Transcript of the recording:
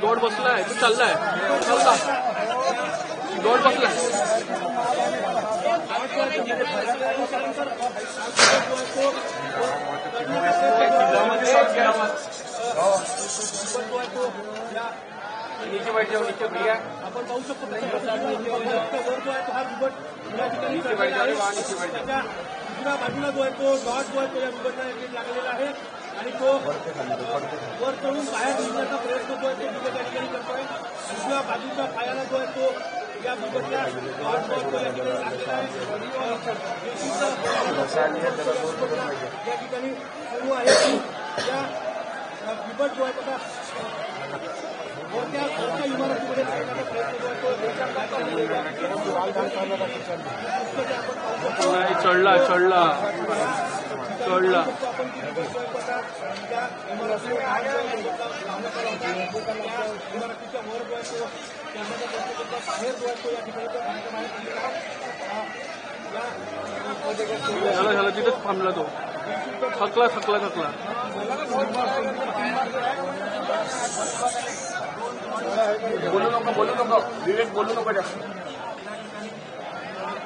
जोड बसलाय तू चाललाय चलता जोड बसलाय नीचे बैठ जाओ नीचे भैया आपण पाहू शकतो वर जो आहे तो हा बिबट या ठिकाणी नीचे बैठ जाओ नीचे बैठ जाओ दुसऱ्या बाजूला जो आहे तो डॉट जो आहे तो या बिबटला लागलेला आहे आणि तो वर चढून बाहेर निघण्याचा प्रयत्न जो आहे तो बिबट या ठिकाणी करतोय दुसऱ्या बाजूच्या पायाला जो आहे तो या बिबटला डॉट जो आहे तो या ठिकाणी लागलेला आहे या ठिकाणी सुरू आहे या बिबट जो आहे तो मोठ्या इमारतीमध्ये लागण्याचा प्रयत्न जो आहे तो चढला चढला चढला इमारतीच्या वर जो आहे तो बाहेर जो आहे तो या ठिकाणी झाला झाला तिथेच थांबला तो थकला थकला थकला बोलू नको विवेक बोलू नको जास्त